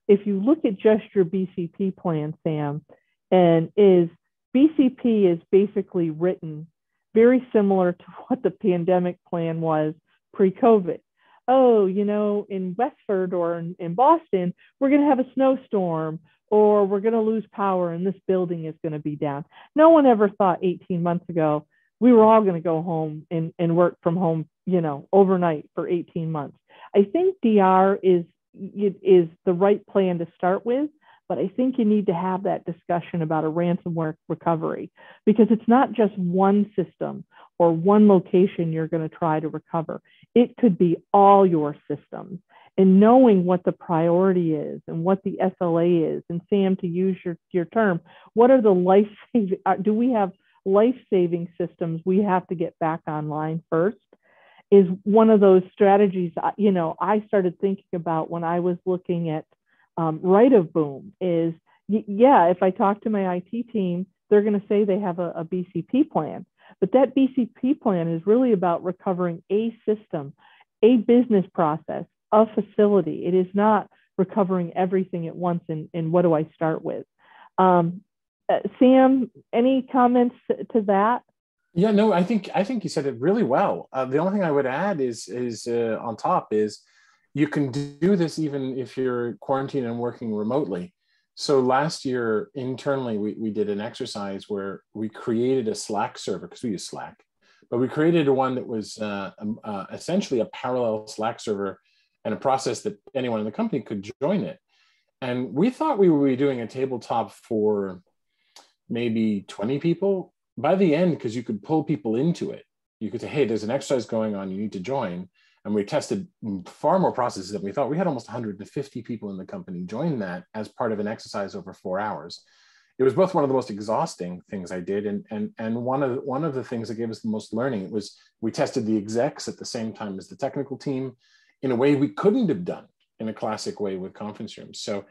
if you look at just your BCP plan, Sam, BCP is basically written very similar to what the pandemic plan was pre-COVID. Oh, in Westford or in Boston, we're going to have a snowstorm, or we're going to lose power and this building is going to be down. No one ever thought 18 months ago we were all going to go home and work from home, overnight for 18 months. I think DR is the right plan to start with, but I think you need to have that discussion about a ransomware recovery, because it's not just one system or one location you're going to try to recover. It could be all your systems. And knowing what the priority is and what the SLA is, and Sam, to use your term, what are the life-saving, do we have life-saving systems we have to get back online first, is one of those strategies, I started thinking about when I was looking at right of boom is, if I talk to my IT team, they're going to say they have a BCP plan, but that BCP plan is really about recovering a system, a business process, a facility. It is not recovering everything at once. And what do I start with? Sam, any comments to that? Yeah, no, I think you said it really well. The only thing I would add is on top is you can do this even if you're quarantined and working remotely. So last year internally, we did an exercise where we created a Slack server, because we use Slack, but we created one that was essentially a parallel Slack server and a process that anyone in the company could join it. And we thought we would be doing a tabletop for maybe 20 people. By the end, because you could pull people into it, you could say, hey, there's an exercise going on, you need to join. And we tested far more processes than we thought. We had almost 150 people in the company join that as part of an exercise over 4 hours. It was both one of the most exhausting things I did, and one of the things that gave us the most learning was we tested the execs at the same time as the technical team in a way we couldn't have done in a classic way with conference rooms. So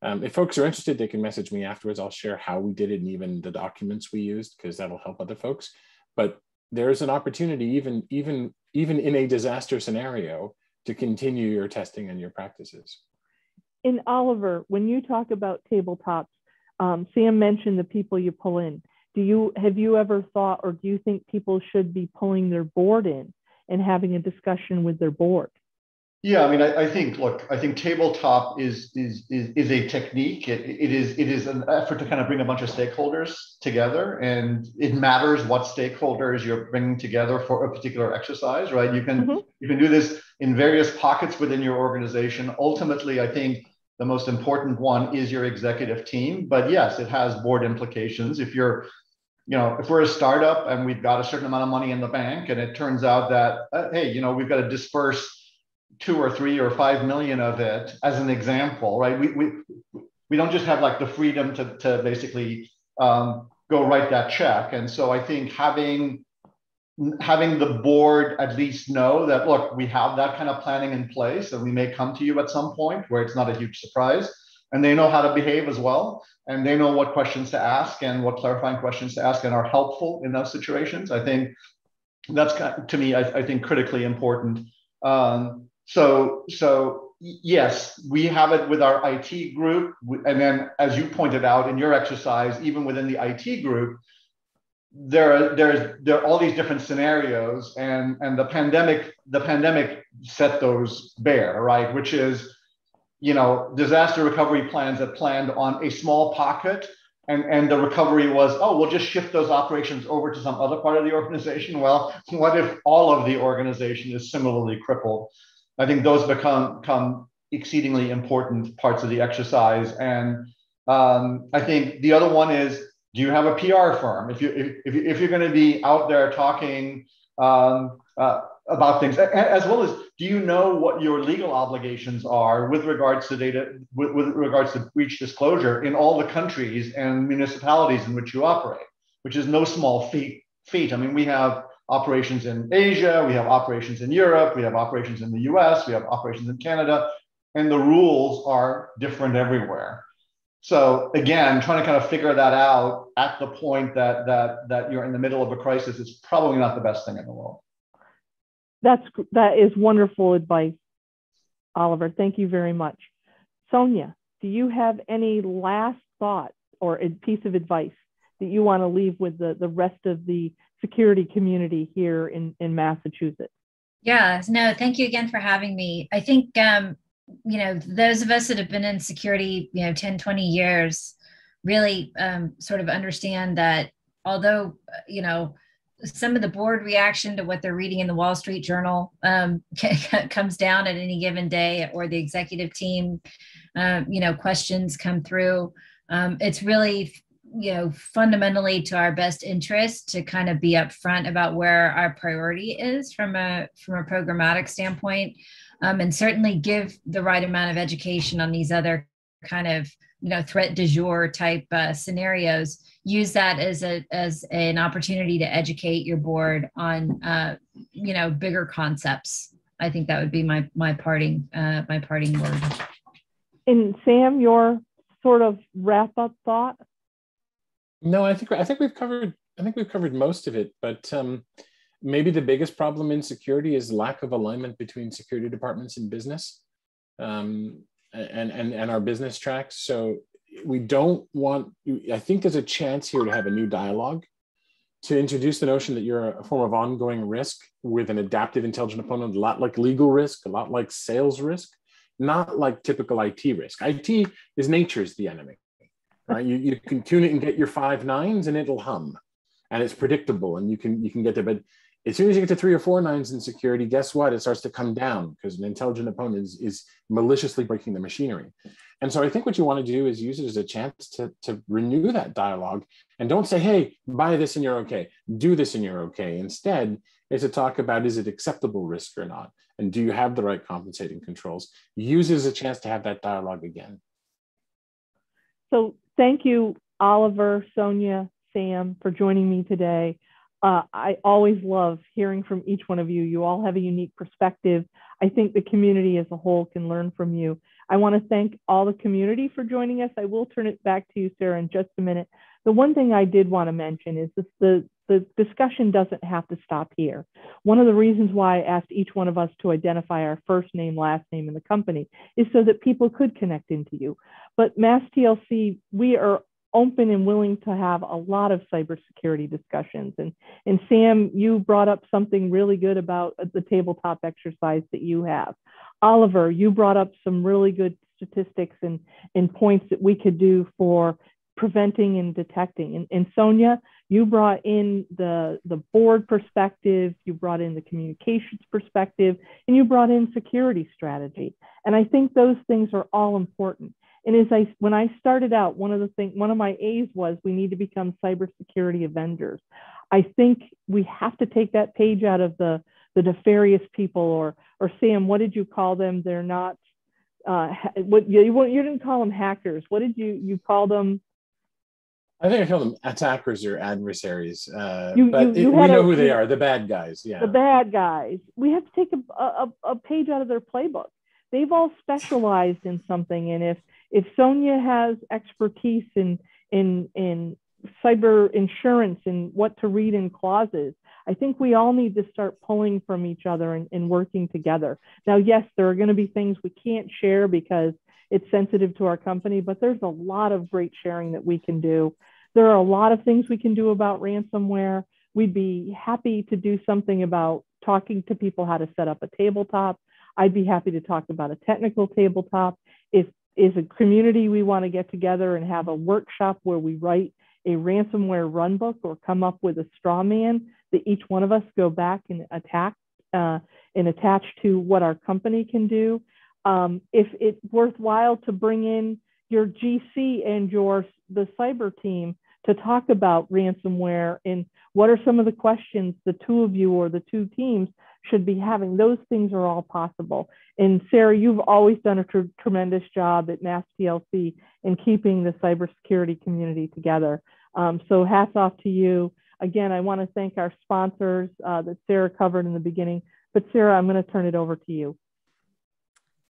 if folks are interested, they can message me afterwards. I'll share how we did it and even the documents we used, because that'll help other folks. But there's an opportunity, even in a disaster scenario, to continue your testing and your practices. And Oliver, when you talk about tabletops, Sam mentioned the people you pull in. Have you ever thought, or do you think people should be pulling their board in and having a discussion with their board? Yeah, I mean, I think tabletop is a technique. It is an effort to kind of bring a bunch of stakeholders together, and it matters what stakeholders you're bringing together for a particular exercise, right? You can do this in various pockets within your organization. Ultimately, I think the most important one is your executive team, but yes, it has board implications. If we're a startup and we've got a certain amount of money in the bank, and it turns out that hey, we've got to disperse 2 or 3 or 5 million of it, as an example, right? We don't just have like the freedom to basically go write that check. And so I think having the board at least know that, look, we have that kind of planning in place, and we may come to you at some point where it's not a huge surprise, and they know how to behave as well, and they know what questions to ask and what clarifying questions to ask and are helpful in those situations. I think that's, to me, I think critically important. So yes, we have it with our IT group. And then, as you pointed out in your exercise, even within the IT group, there are all these different scenarios, and the pandemic set those bare, right? Which is, disaster recovery plans that planned on a small pocket, and the recovery was, we'll just shift those operations over to some other part of the organization. Well, what if all of the organization is similarly crippled? I think those become exceedingly important parts of the exercise. And I think the other one is, do you have a PR firm? If you're going to be out there talking about things, as well as, do you know what your legal obligations are with regards to data, with regards to breach disclosure in all the countries and municipalities in which you operate, which is no small feat. I mean, we have operations in Asia, we have operations in Europe, we have operations in the US, we have operations in Canada, and the rules are different everywhere. So again, trying to kind of figure that out at the point that you're in the middle of a crisis is probably not the best thing in the world. That is wonderful advice, Oliver. Thank you very much. Sonia, do you have any last thought or a piece of advice that you want to leave with the rest of the security community here in Massachusetts? Yeah, no, thank you again for having me. I think, those of us that have been in security, 10, 20 years, really sort of understand that although, some of the board reaction to what they're reading in the Wall Street Journal comes down at any given day, or the executive team, questions come through. It's really, fundamentally to our best interest to kind of be upfront about where our priority is from a programmatic standpoint, and certainly give the right amount of education on these other kind of threat du jour type scenarios. Use that as an opportunity to educate your board on bigger concepts. I think that would be my parting word. And Sam, your sort of wrap up thought? No, I think we've covered most of it, but maybe the biggest problem in security is lack of alignment between security departments and business, and our business tracks. So we don't want, I think there's a chance here to have a new dialogue, to introduce the notion that you're a form of ongoing risk with an adaptive intelligent opponent, a lot like legal risk, a lot like sales risk, not like typical IT risk. IT is nature's the enemy, right? You can tune it and get your 5 nines and it'll hum, and it's predictable, and you can get there. But as soon as you get to 3 or 4 nines in security, guess what? It starts to come down because an intelligent opponent is maliciously breaking the machinery. And so I think what you want to do is use it as a chance to renew that dialogue, and don't say, hey, buy this and you're okay, do this and you're okay. Instead, is to talk about, is it acceptable risk or not? And do you have the right compensating controls? Use it as a chance to have that dialogue again. So thank you, Oliver, Sonia, Sam, for joining me today. I always love hearing from each one of you. You all have a unique perspective. I think the community as a whole can learn from you. I want to thank all the community for joining us. I will turn it back to you, Sarah, in just a minute. The one thing I did want to mention is the discussion doesn't have to stop here. One of the reasons why I asked each one of us to identify our first name, last name in the company is so that people could connect into you. But Mass TLC, we are open and willing to have a lot of cybersecurity discussions. And Sam, you brought up something really good about the tabletop exercise that you have. Oliver, you brought up some really good statistics and points that we could do for preventing and detecting. And Sonia, you brought in the board perspective, you brought in the communications perspective, and you brought in security strategy. And I think those things are all important. And when I started out, one of my A's was we need to become cybersecurity Avengers. I think we have to take that page out of the nefarious people, or Sam, what did you call them? They're not, you didn't call them hackers. What did you call them? I think I call them attackers or adversaries, but we know who they are, the bad guys. Yeah, the bad guys. We have to take a page out of their playbook. They've all specialized in something, and if Sonia has expertise in cyber insurance and what to read in clauses, I think we all need to start pulling from each other and working together. Now, yes, there are going to be things we can't share because it's sensitive to our company, but there's a lot of great sharing that we can do. There are a lot of things we can do about ransomware. We'd be happy to do something about talking to people how to set up a tabletop. I'd be happy to talk about a technical tabletop. If is a community we want to get together and have a workshop where we write a ransomware runbook or come up with a straw man that each one of us go back and attach to what our company can do. If it's worthwhile to bring in your GC and the cyber team to talk about ransomware and what are some of the questions the two of you or the two teams should be having, those things are all possible. And Sarah, you've always done a tremendous job at Mass TLC in keeping the cybersecurity community together. So hats off to you. Again, I want to thank our sponsors that Sarah covered in the beginning. But Sarah, I'm going to turn it over to you.